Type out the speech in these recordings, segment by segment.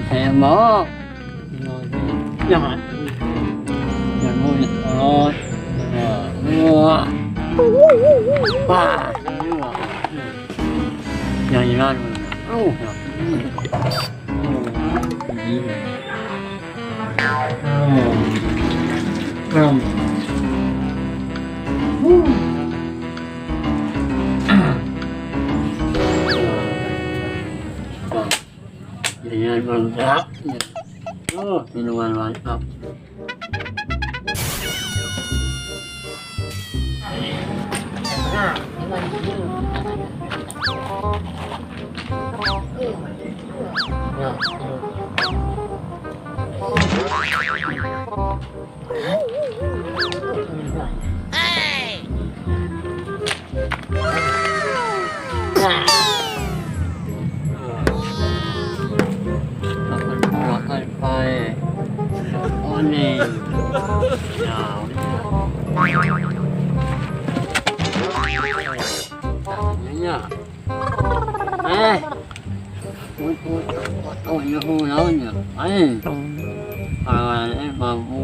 Saya mau jangan mau nyolot wah jangan jangan mantap. Minuman mantap.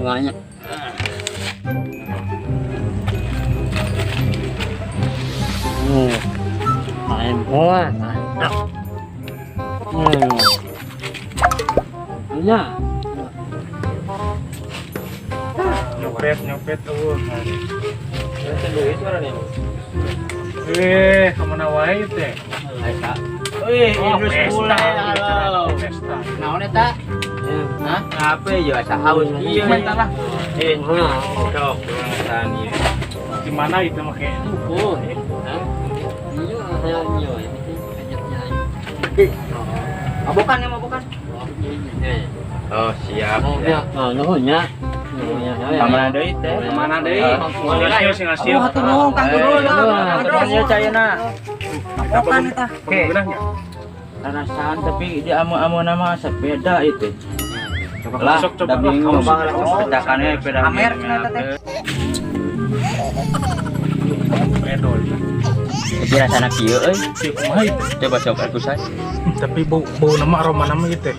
Banyak. Buat mantap. Ya. Nyopet tuh. Duit mana nih? Kemana wae teh? Idrus pula halo. Naon eta? Hah? Apa ya asa haus ieu eta lah. Cok, tani. Di mana itu make? Oh, hah? Iya, hayangnya ya. Mabokan ya, mabokan. Oh, siap. Nuhunnya. Kemana deui teh? Kemana deui? Ngasih. Oh, atuh nuhun Kang Guru. Nya cayeuna. Mabokan eta. Oke. Rasaan tapi di amu-amu nama sepeda itu. Coba coba bingung banget pedakannya sepeda. Amer ternyata teh. Pedol. Jadi rasana kieu euy. Si kumaha itu? Coba coba aku say. Tapi bau nama aroma nama itu teh.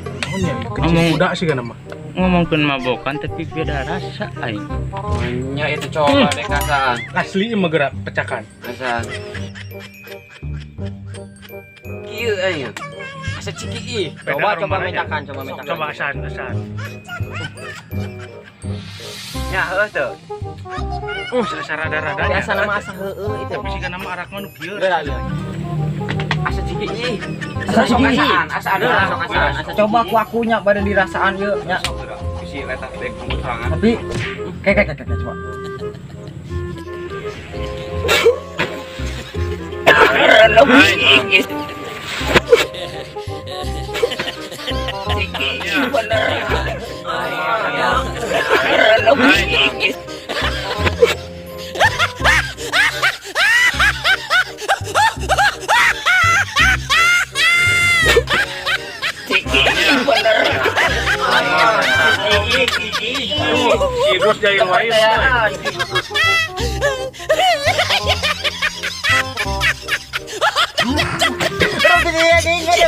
Kecil muda sih kan nama. Ngomongkeun mabokan tapi beda rasa aing. Nya itu coba deh kasaan. Asli mah gerak pecakan. Kasaan. Kieu aya. Asa ciki. Coba metakan. Coba asan. Nya heuh teu. Asa rada-rada. Biasa nama asa heueuh itu. Tapi sih nama arak mah nu kieu. Asa ciki. Asa asaan, asa ada asaan. Asa coba akunya pada dirasaan yeuh nya. Si letak teh kamu serangan. Tapi kayak coba. Terus jail wae. Terus dia